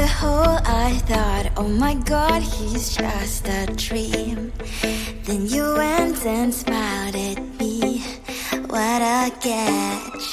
the hole, I thought, oh my God, he's just a dream. Then you went and smiled at me. What a catch.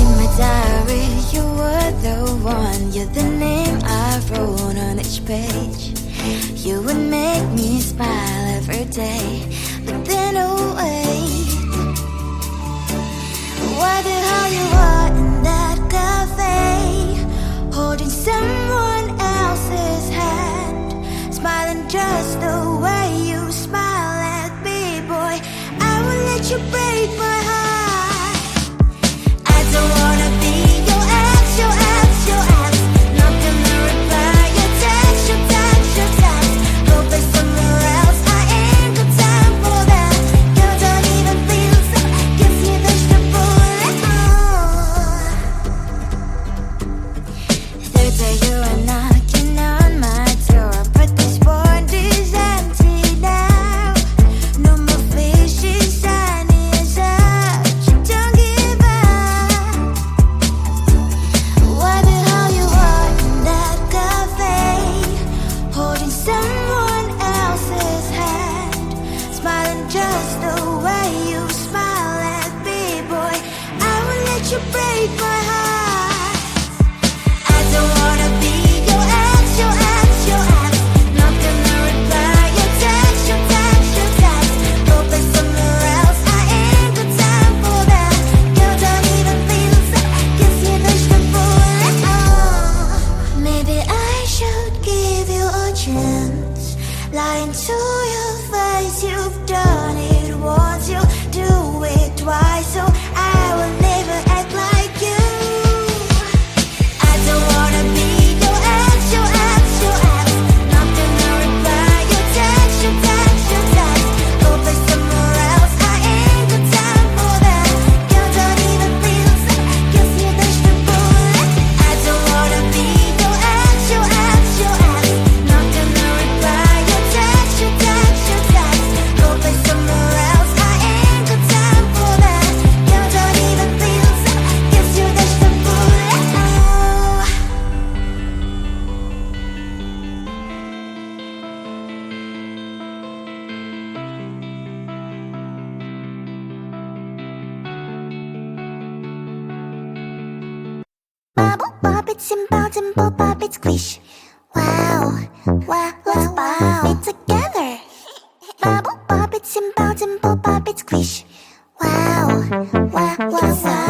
In my diary, you were the one. You're the name I wrote on each page. You would make me smile every day. But then, oh wait, what the hell you are in that cafe, holding someone else's hand, smiling just the way you smile at me, boy. I will let you break my heart. I don't wanna be your ex, your ex, your ex. Not gonna reply your text, your text, your text. Go play somewhere else, I ain't got time for that. You don't even feel so, gives me vegetable. Third day you are knocking on my door, but this port is empty now. No more fishes, sun is up. You don't give up. What the hell you are in that cafe, holding someone else's hand, smiling just the way you smile at me, boy. I will let you break my heart. I don't wanna be your ex, your ex, your ex. Not gonna reply your text, your text, your text. Go play somewhere else, I ain't got time for that. You don't even feel so, gives me vegetable. Maybe I should give you a chance. Lying to your face, you've done it once, you do it twice, so I will never act like you. I don't wanna be your ex, your ex, your ex. Not gonna reply your text, your text, your text. Go play somewhere else, I ain't got time for that. You don't even feel so, gives me vegetable. I don't wanna be your ex, your ex, your ex. Not gonna reply your text, your text, your text. Go play somewhere else, I ain't got time for that. You don't even feel so, gives you vegetable. Bubble bop, it's simple, dimple pop, it's squish. Wow, wow, let's pop it together. Bubble pop, it's simple, dimple pop, it's squish. Wow, wow, wow, wow.